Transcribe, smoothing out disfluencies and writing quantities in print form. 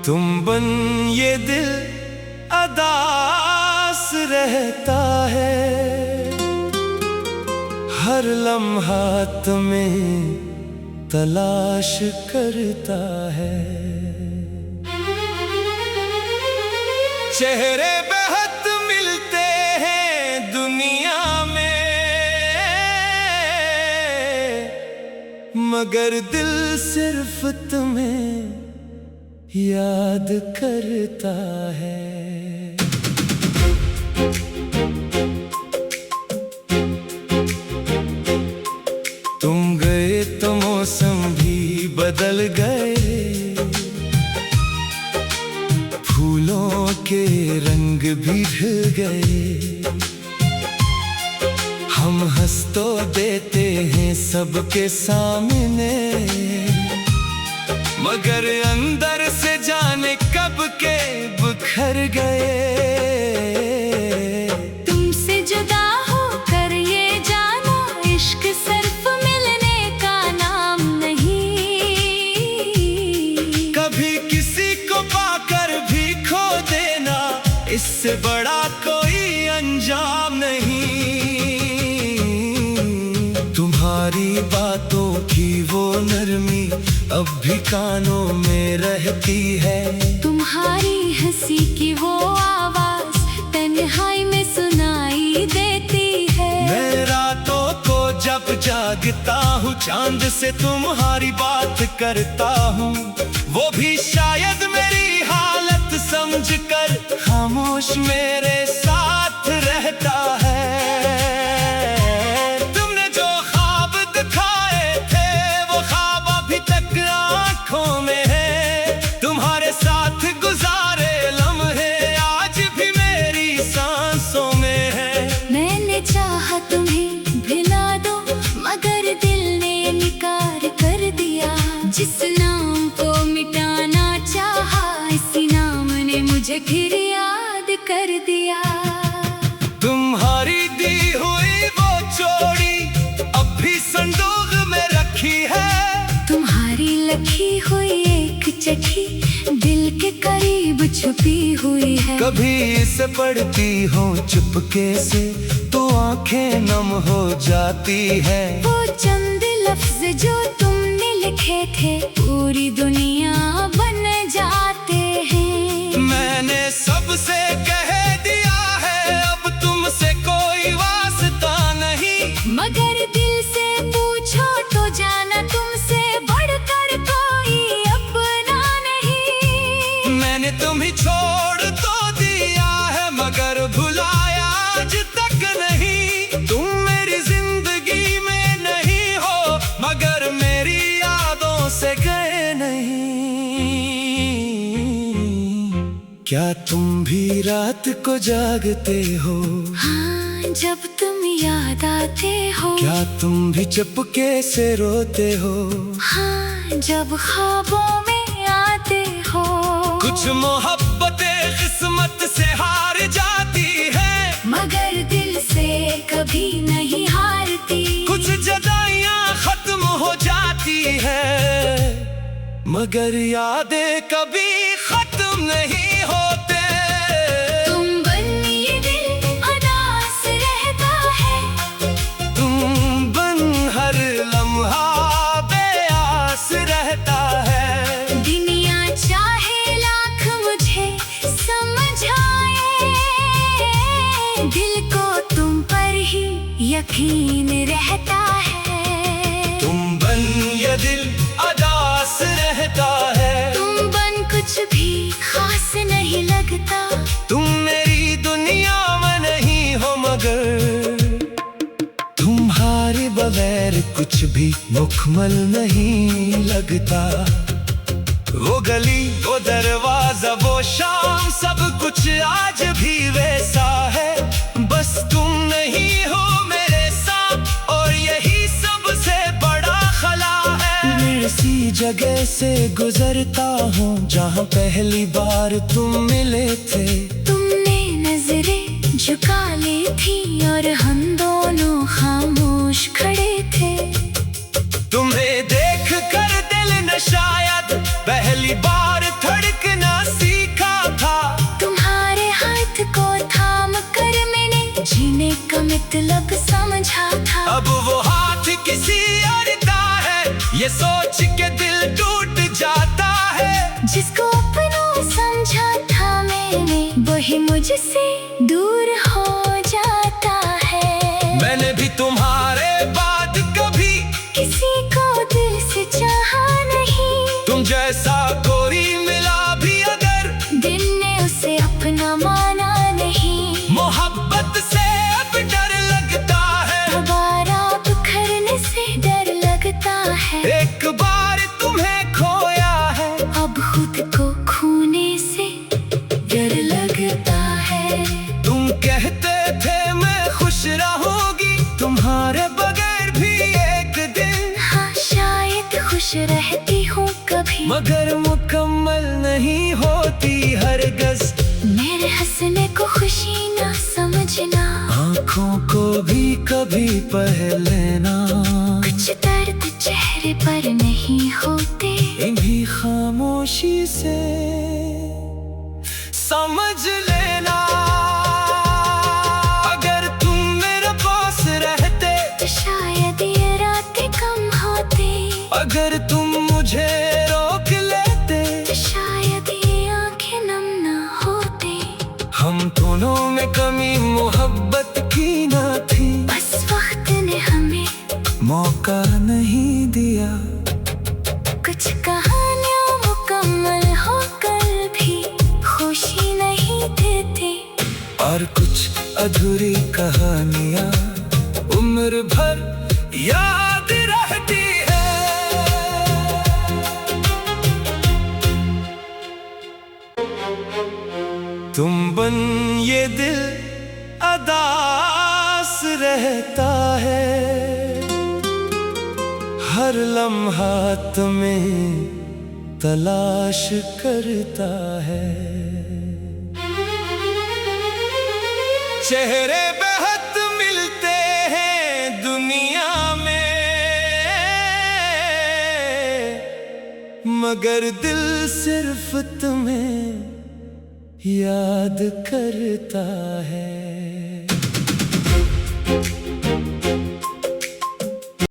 तुम बन ये दिल अदास रहता है, हर लम्हा तुम्हें तलाश करता है। चेहरे बेहद मिलते हैं दुनिया में, मगर दिल सिर्फ तुम्हें याद करता है। तुम गए तो मौसम भी बदल गए, फूलों के रंग भी ढल गए। हम हंस तो देते हैं सबके सामने, मगर अंदर से जाने कब के बिखर गए। तुमसे जुदा होकर ये जाना, इश्क सिर्फ मिलने का नाम नहीं। कभी किसी को पाकर भी खो देना, इससे बड़ा कोई अंजाम नहीं। तुम्हारी बातों की वो नरमी अब भी कानों में रहती है, तुम्हारी हंसी की वो आवाज तन्हाई में सुनाई देती है। मैं रातों को जब जागता हूँ, चांद से तुम्हारी बात करता हूँ। वो भी शायद मेरी हालत समझकर खामोश मेरे साथ रहता है। तुमने जो ख्वाब दिखाए थे, वो ख्वाब अभी तक आँखों में है। तुम्हारे साथ गुजारे लम्हे आज भी मेरी सांसों में है। मैंने चाहा तुम्हें भुला दो, मगर दिल ने इनकार कर दिया। जिस नाम को मिटाना चाहा, इसी नाम ने मुझे फिर याद कर दिया। तुम्हारी दी हुई वो चोरी अब भी संदूक में रखी है। तुम्हारी लखी हुई एक चिट्ठी दिल के करीब छुपी हुई है। कभी इसे पढ़ती हूँ चुपके से, तो आंखें नम हो जाती है। वो चंद लफ्ज जो तुमने लिखे थे, पूरी दुनिया बन जाते हैं। मैंने सबसे कह दिया है, अब तुमसे कोई वास्ता नहीं। मगर दिल से पूछो तो जाना, तुमसे बढ़कर कोई अपना नहीं। मैंने तुम्हें छोड़ तो दिया है, मगर भुलाया आज तक नहीं। तुम मेरी जिंदगी में नहीं हो, मगर मेरी यादों से गए नहीं। क्या तुम भी रात को जागते हो? हाँ, जब तुम याद आते हो। क्या तुम भी चुपके से रोते हो? हाँ, जब ख्वाबों में आते हो। कुछ मोहब्बतें किस्मत से हार जाती है, मगर दिल से कभी नहीं हारती। कुछ जुदाइयां खत्म हो जाती है, मगर यादें कभी खत्म नहीं होते। तुम बन ये दिल उदास रहता है, तुम बन हर लम्हा बेआस रहता है। दुनिया चाहे लाख मुझे समझाए, दिल को तुम पर ही यकीन रहता है। तुम बन ये दिल अदास रहता है, तुम बन कुछ भी खास नहीं लगता। तुम मेरी दुनिया में नहीं हो, मगर तुम्हारे बगैर कुछ भी मुकम्मल नहीं लगता। वो गली, वो दरवाजा, वो शाम, सब कुछ आज भी वैसा है। बस तुम नहीं हो मेरे साथ, और यही सबसे बड़ा खला है। मैं इसी जगह से गुजरता हूँ, जहाँ पहली बार तुम मिले थे। तुमने नजरें झुका ली थी और हम दोनों खामोश खड़े थे। तुम्हें देख कर दिल न शायद पहली बार धड़कना मतलब समझा था, अब वो हाथ किसी और का है, ये सोच के दिल टूट जाता है। जिसको अपनों समझा था मैंने, वही मुझसे दूर हो जाता है। मैंने भी तुम्हारे बाद कभी किसी को दिल से चाहा नहीं, तुम जैसा कोई मिला भी अगर, दिल ने उसे अपना माना नहीं। मोहब्बत से अब डर लगता है, दोबारा बिखरने से डर लगता है। एक बार तुम्हें खोया है, अब खुद को खोने से डर लगता है। तुम कहते थे मैं खुश रहूंगी तुम्हारे बगैर भी एक दिन, हाँ शायद खुश रहती हूँ कभी, मगर मुकम्मल नहीं होती हरगज़। मेरे हंसने को खुशी ना समझना, आँखों को भी कभी पढ़ लेना, कुछ दर्द चेहरे पर नहीं होते, इन्हीं खामोशी से समझ लेना। अगर तुम मेरे पास रहते, तो शायद ये रातें कम होती, अगर तुम मुझे रोक लेते, तो शायद ये आंखें नम ना होती। हम दोनों में कमी मोहब्बत की ना थी, बस वक्त ने हमें मौका नहीं दिया। कुछ कहानियां मुकम्मल होकर भी खुशी नहीं देती, और कुछ अधूरी कहानियां उम्र भर याद रहती है। तुम बन ये दिल अदास रहता है, हर लम्हा तुम्हें तलाश करता है। चेहरे बेहद मिलते हैं दुनिया में, मगर दिल सिर्फ तुम्हें याद करता है।